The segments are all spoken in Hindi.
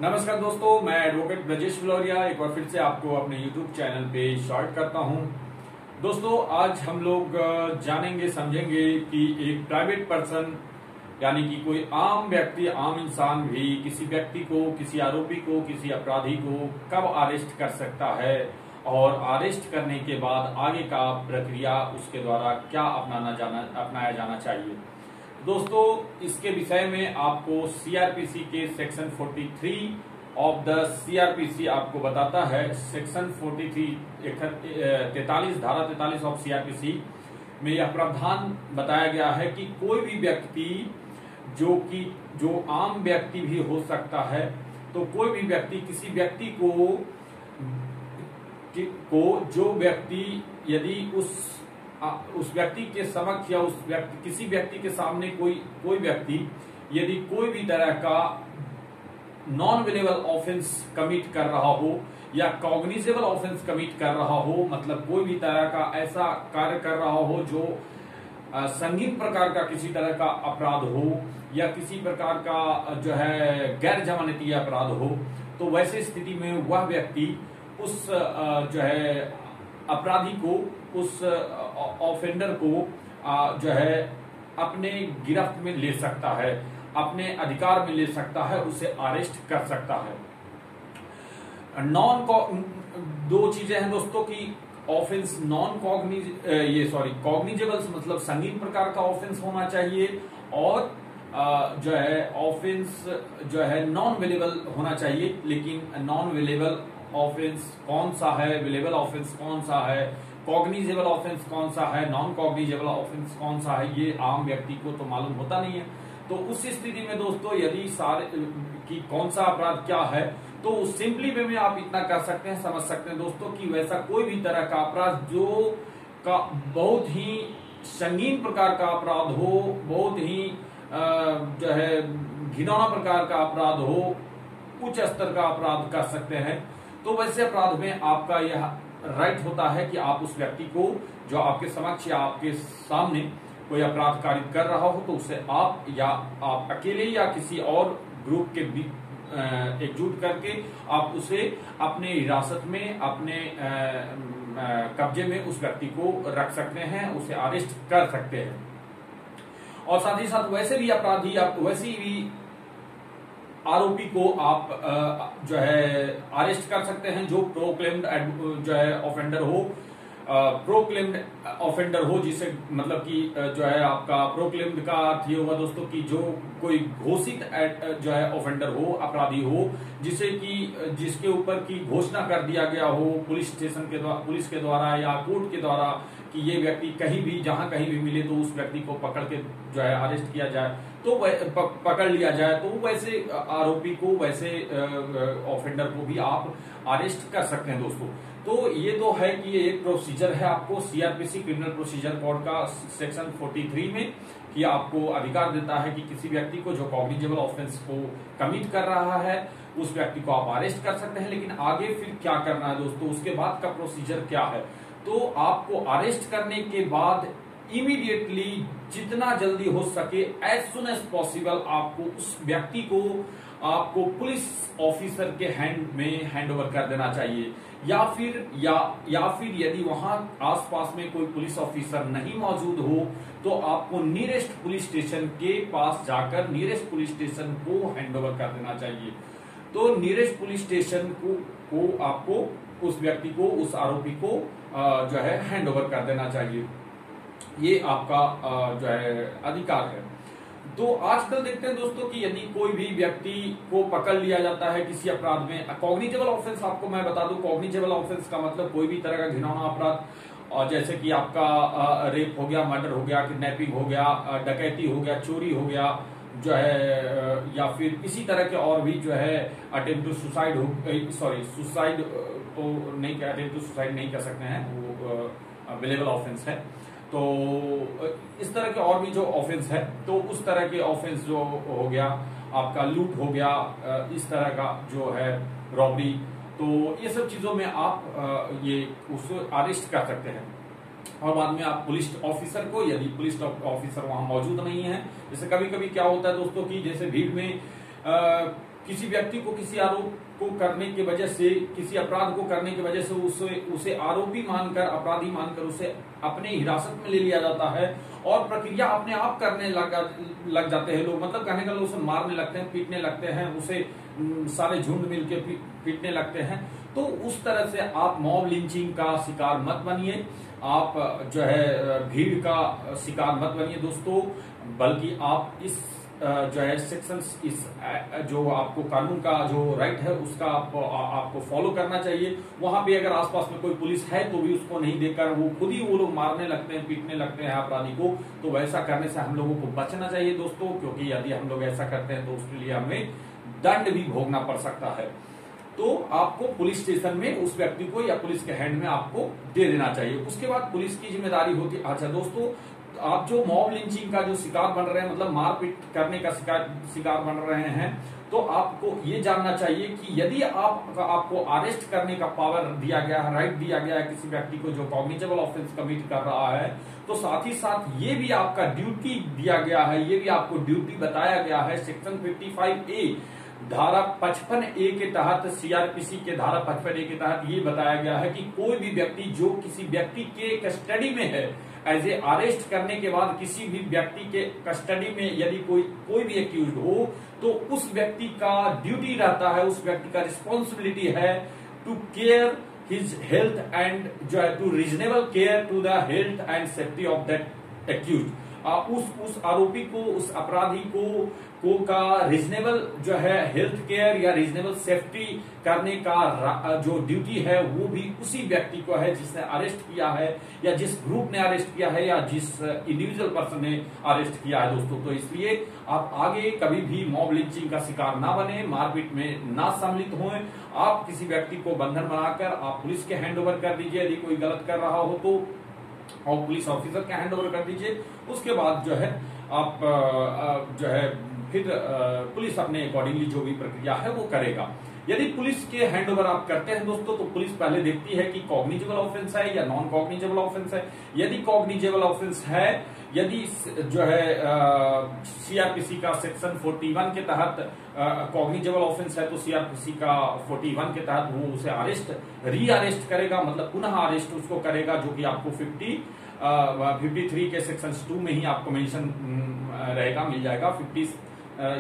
नमस्कार दोस्तों, मैं एडवोकेट ब्रजेश फिलोरिया एक बार फिर से आपको अपने YouTube चैनल पे स्वागत करता हूं। दोस्तों, आज हम लोग जानेंगे समझेंगे कि एक प्राइवेट पर्सन यानी कि कोई आम व्यक्ति, आम इंसान भी किसी व्यक्ति को, किसी आरोपी को, किसी अपराधी को कब अरेस्ट कर सकता है और अरेस्ट करने के बाद आगे का प्रक्रिया उसके द्वारा क्या अपनाया जाना चाहिए। दोस्तों, इसके विषय में आपको सीआरपीसी के सेक्शन 43 ऑफ द सीआरपीसी आपको बताता है। सेक्शन 43 धारा 43 ऑफ सीआरपीसी में यह प्रावधान बताया गया है कि कोई भी व्यक्ति जो आम व्यक्ति भी हो सकता है, तो कोई भी व्यक्ति किसी व्यक्ति को जो व्यक्ति यदि उस व्यक्ति के समक्ष या किसी व्यक्ति के सामने कोई व्यक्ति यदि कोई भी तरह का नॉन वेलेबल ऑफेंस कमिट कर रहा हो या कॉग्निजेबल ऑफेंस कमिट कर रहा हो, मतलब कोई भी तरह का ऐसा कार्य कर रहा हो जो संगीन प्रकार का किसी तरह का अपराध हो या किसी प्रकार का जो है गैर जमानती अपराध हो, तो वैसे स्थिति में वह व्यक्ति उस जो है अपराधी को, उस ऑफेंडर को जो है अपने गिरफ्त में ले सकता है, अपने अधिकार में ले सकता है, उसे अरेस्ट कर सकता है। दो चीजें हैं दोस्तों कि ऑफेंस कॉग्निजेबल मतलब संगीन प्रकार का ऑफेंस होना चाहिए और जो है ऑफेंस जो है नॉन वेलेबल होना चाहिए। लेकिन नॉन वेलेबल ऑफेंस कौन सा है, वेलेबल ऑफेंस कौन सा है, कॉग्निजेबल ऑफेंस कौन सा है, नॉन कॉग्निजेबल ऑफेंस कौन सा है, ये आम व्यक्ति को तो मालूम होता नहीं है। तो उस स्थिति में दोस्तों यदि कि कौन सा अपराध क्या है, तो सिंपली वे में आप इतना कर सकते हैं, समझ सकते हैं दोस्तों कि वैसा कोई भी तरह का अपराध जो का बहुत ही संगीन प्रकार का अपराध हो, बहुत ही जो है घिनौना प्रकार का अपराध हो, उच्च स्तर का अपराध कर सकते हैं। तो वैसे अपराध में आपका यह राइट होता है कि आप उस व्यक्ति को जो आपके समक्ष या आपके सामने कोई अपराध कारित कर रहा हो, तो उसे आप अकेले या किसी और ग्रुप के एकजुट करके आप उसे अपने हिरासत में, अपने कब्जे में उस व्यक्ति को रख सकते हैं, उसे अरेस्ट कर सकते हैं। और साथ ही साथ वैसे भी अपराधी, वैसे भी आरोपी को आप जो है अरेस्ट कर सकते हैं जो प्रोक्लेम्ड जो है ऑफेंडर हो, प्रोक्लेम्ड ऑफेंडर हो, जिसे मतलब कि जो है आपका प्रोक्लेम्ड का अर्थ ये होगा दोस्तों कि जो कोई घोषित जो है ऑफेंडर हो, अपराधी हो, जिसके ऊपर की घोषणा कर दिया गया हो पुलिस के द्वारा या कोर्ट के द्वारा कि ये व्यक्ति कहीं भी, जहां कहीं भी मिले तो उस व्यक्ति को पकड़ के जो है अरेस्ट किया जाए, तो पकड़ लिया जाए, तो वैसे आरोपी को, वैसे ऑफेंडर को भी आप अरेस्ट कर सकते हैं दोस्तों। तो ये तो है कि ये एक प्रोसीजर है आपको सीआरपीसी क्रिमिनल प्रोसीजर कोड का सेक्शन 43 में, कि आपको अधिकार देता है कि किसी व्यक्ति को जो कॉग्निजेबल ऑफेंस को कमिट कर रहा है उस व्यक्ति को आप अरेस्ट कर सकते हैं। लेकिन आगे फिर क्या करना है दोस्तों, उसके बाद का प्रोसीजर क्या है, तो आपको अरेस्ट करने के बाद इमीडिएटली जितना जल्दी हो सके, एज सुन एज पॉसिबल, आपको उस व्यक्ति को आपको पुलिस ऑफिसर के हैंड ओवर कर देना चाहिए। या फिर यदि वहां आसपास में कोई पुलिस ऑफिसर नहीं मौजूद हो तो आपको नियरेस्ट पुलिस स्टेशन के पास जाकर नियरेस्ट पुलिस स्टेशन को हैंड ओवर कर देना चाहिए। तो नियरेस्ट पुलिस स्टेशन को आपको उस व्यक्ति को, उस आरोपी को जो है हैंड ओवर कर देना चाहिए। ये आपका जो है अधिकार है। तो आजकल देखते हैं दोस्तों कि यदि कोई भी व्यक्ति को पकड़ लिया जाता है किसी अपराध में, कॉग्निजेबल ऑफेंस आपको मैं बता दूं, कॉग्निजेबल ऑफेंस का मतलब कोई भी तरह का घिनौना अपराध, और जैसे कि आपका रेप हो गया, मर्डर हो गया, किडनैपिंग हो गया, डकैती हो गया, चोरी हो गया जो है, या फिर इसी तरह के और भी जो है अटेम्प्ट टू सुसाइड सुसाइड तो नहीं, अटेम्प्ट टू सुसाइड नहीं कर सकते हैं, वो अवेलेबल ऑफेंस है। तो इस तरह के और भी जो ऑफेंस है, तो उस तरह के ऑफेंस जो हो गया आपका, लूट हो गया, इस तरह का जो है रॉबरी, तो ये सब चीजों में आप ये उसको अरेस्ट कर सकते हैं। और बाद में आप पुलिस ऑफिसर को, यदि पुलिस ऑफिसर वहां मौजूद नहीं है, जैसे कभी कभी क्या होता है दोस्तों कि जैसे भीड़ में किसी व्यक्ति को किसी आरोप को करने की वजह से, किसी अपराध को करने की वजह से उसे आरोपी मानकर, अपराधी मानकर उसे अपने हिरासत में ले लिया जाता है और प्रक्रिया अपने आप करने लग जाते हैं लोग। मतलब कहने का लोग उसे मारने लगते हैं, पीटने लगते हैं, उसे सारे झुंड मिलके पीटने लगते हैं। तो उस तरह से आप मॉब लिंचिंग का शिकार मत बनिए, आप जो है भीड़ का शिकार मत बनिए दोस्तों, बल्कि आप इस जो है सेक्शंस, इस जो आपको कानून का जो राइट है उसका आपको फॉलो करना चाहिए। वहां पे अगर आसपास में कोई पुलिस है तो भी उसको नहीं देखकर वो खुद ही वो लोग मारने लगते हैं, पीटने लगते हैं अपराधी को, तो वैसा करने से हम लोगों को बचना चाहिए दोस्तों, क्योंकि यदि हम लोग ऐसा करते हैं तो उसके लिए हमें दंड भी भोगना पड़ सकता है। तो आपको पुलिस स्टेशन में उस व्यक्ति को या पुलिस के हैंड में आपको दे देना चाहिए। उसके बाद पुलिस की जिम्मेदारी होती है। अच्छा दोस्तों, आप जो मॉब लिंचिंग का जो शिकार बन रहे हैं, मतलब मारपीट करने का शिकार बन रहे हैं, तो आपको ये जानना चाहिए कि यदि आपको अरेस्ट करने का पावर दिया गया है, राइट दिया गया है किसी व्यक्ति को जो कॉग्निजेबल ऑफेंस कमिट कर रहा है, तो साथ ही साथ ये भी आपका ड्यूटी दिया गया है, ये भी आपको ड्यूटी बताया गया है सेक्शन 55A धारा 55A के तहत, सीआरपीसी के धारा 55A के तहत ये बताया गया है कि कोई भी व्यक्ति जो किसी व्यक्ति के कस्टडी में है, एज ए अरेस्ट करने के बाद किसी भी व्यक्ति के कस्टडी में यदि कोई भी एक्यूज्ड हो, तो उस व्यक्ति का ड्यूटी रहता है, उस व्यक्ति का रिस्पॉन्सिबिलिटी है to care his health and जो है to reasonable care to the health and safety of that accused. उस आरोपी को, उस अपराधी को का रीजनेबल जो है हेल्थ केयर या रीजनेबल सेफ्टी करने का जो ड्यूटी है वो भी उसी व्यक्ति को है जिसने अरेस्ट किया है, या जिस ग्रुप ने अरेस्ट किया है, या जिस इंडिविजुअल पर्सन ने अरेस्ट किया है दोस्तों। तो इसलिए आप आगे कभी भी मॉब लिंचिंग का शिकार ना बने, मारपीट में ना सम्मिलित हों। आप किसी व्यक्ति को बंधन बनाकर आप पुलिस के हैंड ओवर कर दीजिए यदि कोई गलत कर रहा हो तो, और पुलिस ऑफिसर के हैंड ओवर कर दीजिए। उसके बाद जो है आप जो है फिर पुलिस अपने अकॉर्डिंगली जो भी प्रक्रिया है वो करेगा। यदि पुलिस के हैंड ओवर आप करते हैं दोस्तों, तो पुलिस पहले देखती है कि कॉग्निजेबल ऑफेंस है या नॉन कॉग्निजेबल ऑफेंस है। यदि कॉग्निजेबल ऑफेंस है, यदि जो है सीआरपीसी का सेक्शन 41 के तहत कॉग्निजेबल ऑफेंस है, तो सीआरपीसी का 41 के तहत वो उसे री अरेस्ट करेगा, मतलब पुनः अरेस्ट उसको करेगा, जो कि आपको 53 के सेक्शन 2 में ही आपको मेंशन रहेगा, मिल जाएगा। 50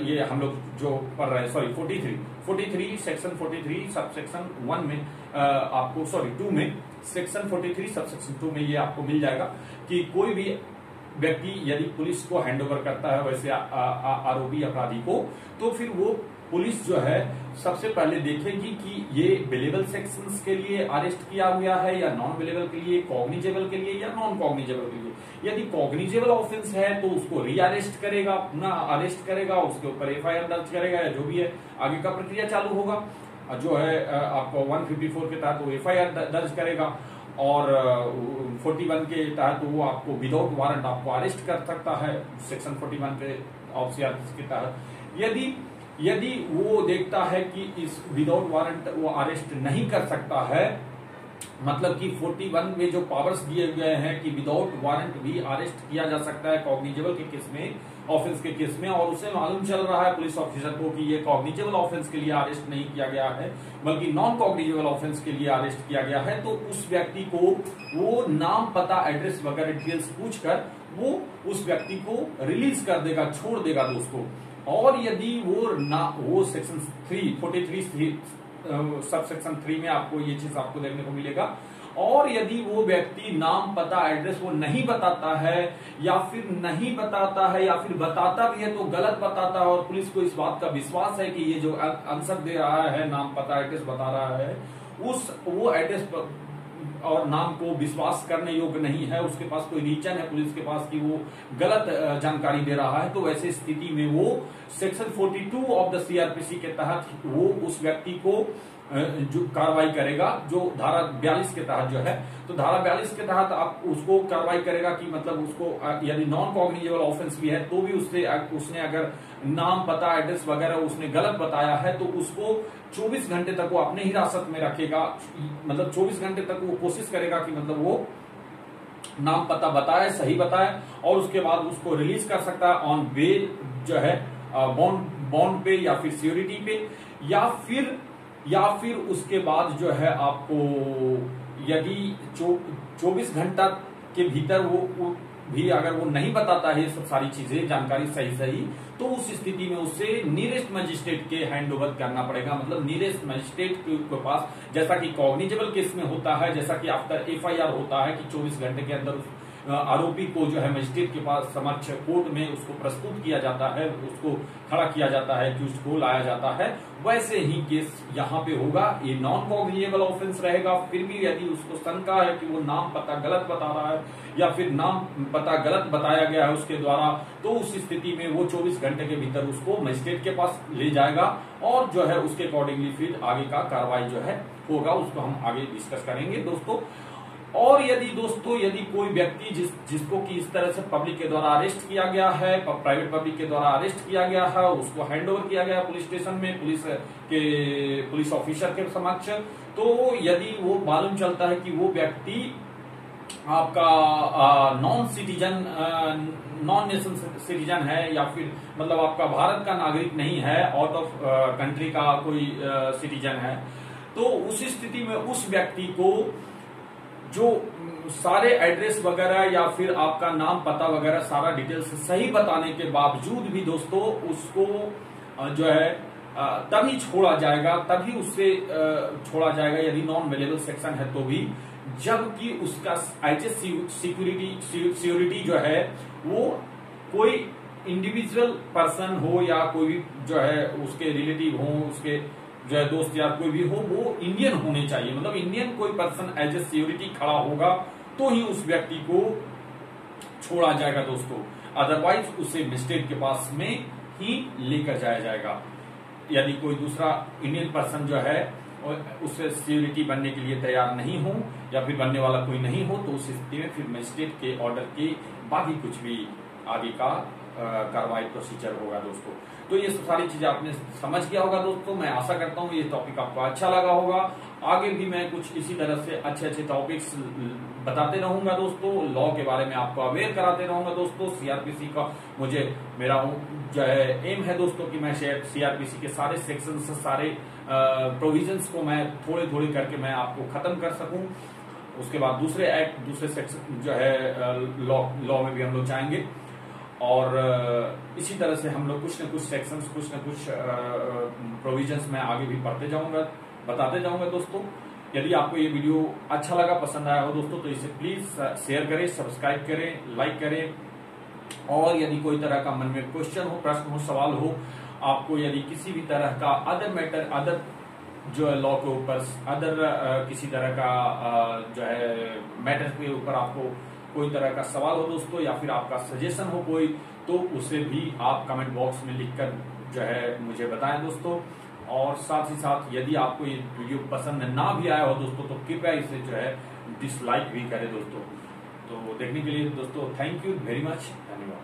ये हम लोग जो पढ़ रहे हैं, सॉरी 43 सेक्शन 43 सब सेक्शन 1 में आपको, सॉरी 2 में, सेक्शन 43 सब सेक्शन 2 में ये आपको मिल जाएगा कि कोई भी व्यक्ति यदि पुलिस को हैंडओवर करता है वैसे आरोपी अपराधी को, तो फिर वो पुलिस जो है सबसे पहले देखेगी कि ये बेलेबल सेक्शंस के लिए अरेस्ट किया हुआ है या नॉन बेलेबल के लिए, कॉग्निजेबल के लिए या नॉन कॉग्निजेबल के लिए। यदि कॉग्निजेबल ऑफेंस है तो उसको री अरेस्ट करेगा, पुनः अरेस्ट करेगा, उसके ऊपर एफआईआर दर्ज करेगा या जो भी है आगे का प्रक्रिया चालू होगा। जो है आपको 154 के तहत वो एफआईआर दर्ज करेगा, और 41 के तहत वो आपको विदाउट वारंट आपको अरेस्ट कर सकता है सेक्शन 41 के ऑफ सीआरपीसी के तहत। यदि वो देखता है कि इस विदाउट वारंट वो अरेस्ट नहीं कर सकता है, मतलब कि 41 में जो पावर्स दिए गए हैं कि विदाउट वारंट भी अरेस्ट किया जा सकता है कॉग्निजेबल के केस में, ऑफेंस के केस में, और उसे मालूम चल रहा है पुलिस ऑफिसर को कि ये कॉग्निजेबल ऑफेंस के लिए अरेस्ट नहीं किया गया है बल्कि नॉन कॉग्निजेबल ऑफेंस के लिए अरेस्ट किया गया है, तो उस व्यक्ति को वो नाम, पता, एड्रेस वगैरह डिटेल्स पूछकर वो उस व्यक्ति को रिलीज कर देगा, छोड़ देगा दोस्तों। और यदि वो सेक्शन 43 सब सेक्शन 3 में आपको ये चीज आपको देखने को मिलेगा, और यदि वो व्यक्ति नाम, पता, एड्रेस वो नहीं बताता है, या फिर नहीं बताता है, या फिर बताता भी है तो गलत बताता है, और पुलिस को इस बात का विश्वास है कि ये जो आंसर दे रहा है, नाम, पता, एड्रेस बता रहा है, वो एड्रेस और नाम को विश्वास करने योग्य नहीं है, उसके पास कोई रीजन है पुलिस के पास कि वो गलत जानकारी दे रहा है, तो वैसे स्थिति में वो सेक्शन 42 ऑफ द सीआरपीसी के तहत वो उस व्यक्ति को जो कार्रवाई करेगा, जो धारा 42 के तहत जो है, तो धारा 42 के तहत आप उसको कार्रवाई करेगा कि मतलब उसको यदि नॉन कॉग्निजेबल ऑफेंस भी है तो भी उसने अगर नाम, पता, एड्रेस वगैरह उसने गलत बताया है तो उसको 24 घंटे तक वो अपने हिरासत में रखेगा, मतलब 24 घंटे तक वो कोशिश करेगा कि मतलब वो नाम, पता बताए, सही बताए, और उसके बाद उसको रिलीज कर सकता है ऑन बेल जो है बॉन्ड पे या फिर सिक्योरिटी पे, या फिर उसके बाद जो है आपको यदि 24 घंटा के भीतर वो भी अगर वो नहीं बताता है ये सब सारी चीजें जानकारी सही, तो उस स्थिति में उसे नियरेस्ट मजिस्ट्रेट के हैंड ओवर करना पड़ेगा। मतलब नियरेस्ट मजिस्ट्रेट के पास, जैसा कि कॉग्निजेबल केस में होता है, जैसा कि आफ्टर एफआईआर होता है कि 24 घंटे के अंदर आरोपी को जो है मजिस्ट्रेट के पास समक्ष कोर्ट में उसको प्रस्तुत किया जाता है, उसको खड़ा किया जाता है, एक्यूज्ड को लाया जाता है। वैसे ही केस यहाँ पे होगा। ये नॉन कॉग्निजेबल ऑफेंस रहेगा। फिर भी यदि उसको शंका है कि वो नाम पता गलत बता रहा है या फिर नाम पता गलत बताया गया है उसके द्वारा, तो उस स्थिति में वो 24 घंटे के भीतर उसको मजिस्ट्रेट के पास ले जाएगा और जो है उसके अकॉर्डिंगली फिर आगे का कार्रवाई जो है होगा, उसको हम आगे डिस्कस करेंगे दोस्तों। और यदि दोस्तों कोई व्यक्ति जिसको कि इस तरह से पब्लिक के द्वारा अरेस्ट किया गया है, प्राइवेट पब्लिक के द्वारा अरेस्ट किया गया है, उसको हैंड ओवर किया गया पुलिस स्टेशन में पुलिस ऑफिसर के समक्ष, तो यदि वो मालूम चलता है कि वो व्यक्ति आपका नॉन नेशन सिटीजन है या फिर मतलब आपका भारत का नागरिक नहीं है, आउट ऑफ कंट्री का कोई सिटीजन है, तो उस स्थिति में उस व्यक्ति को जो सारे एड्रेस वगैरह या फिर आपका नाम पता वगैरह सारा डिटेल्स सही बताने के बावजूद भी दोस्तों उसको जो है तभी छोड़ा जाएगा, तभी उससे छोड़ा जाएगा यदि नॉन अवेलेबल सेक्शन है तो भी, जबकि उसका एचएस सिक्योरिटी जो है वो कोई इंडिविजुअल पर्सन हो या कोई भी जो है उसके रिलेटिव हो, उसके जो है दोस्त यार कोई भी हो, वो इंडियन होने चाहिए। मतलब इंडियन कोई पर्सन एज ए सिक्योरिटी खड़ा होगा तो ही उस व्यक्ति को छोड़ा जाएगा दोस्तों, अदरवाइज उसे मजिस्ट्रेट के पास में ही लेकर जाया जाएगा। यदि कोई दूसरा इंडियन पर्सन जो है उससे सिक्योरिटी बनने के लिए तैयार नहीं हो या फिर बनने वाला कोई नहीं हो, तो उस स्थिति में फिर मजिस्ट्रेट के ऑर्डर के बाकी कुछ भी आगे का कार्रवाई प्रोसीजर होगा दोस्तों। तो ये सारी चीजें आपने समझ गया होगा दोस्तों। मैं आशा करता हूँ ये टॉपिक आपको अच्छा लगा होगा। आगे भी मैं कुछ इसी तरह से अच्छे टॉपिक्स बताते रहूंगा दोस्तों, लॉ के बारे में आपको अवेयर कराते रहूंगा दोस्तों। सीआरपीसी का मेरा जो है एम है दोस्तों कि मैं सीआरपीसी के सारे सेक्शंस, सारे प्रोविजंस को मैं थोड़े करके मैं आपको खत्म कर सकूं। उसके बाद दूसरे एक्ट, दूसरे सेक्शन जो है लॉ में भी हम लोग जाएंगे और इसी तरह से हम लोग कुछ न कुछ सेक्शंस, कुछ न कुछ प्रोविजंस में आगे भी पढ़ते जाऊंगा, बताते जाऊंगा दोस्तों। यदि आपको ये वीडियो अच्छा लगा, पसंद आया हो दोस्तों, तो इसे प्लीज शेयर करें, सब्सक्राइब करें, लाइक करें। और यदि कोई तरह का मन में क्वेश्चन हो, प्रश्न हो, सवाल हो, आपको यदि किसी भी तरह का अदर जो है लॉ के ऊपर किसी तरह का जो है मैटर के ऊपर आपको कोई तरह का सवाल हो दोस्तों, या फिर आपका सजेशन हो कोई, तो उसे भी आप कमेंट बॉक्स में लिखकर जो है मुझे बताएं दोस्तों। और साथ ही साथ यदि आपको ये वीडियो पसंद ना भी आया हो दोस्तों, तो कृपया इसे जो है डिसलाइक भी करें दोस्तों। तो देखने के लिए दोस्तों थैंक यू वेरी मच, धन्यवाद।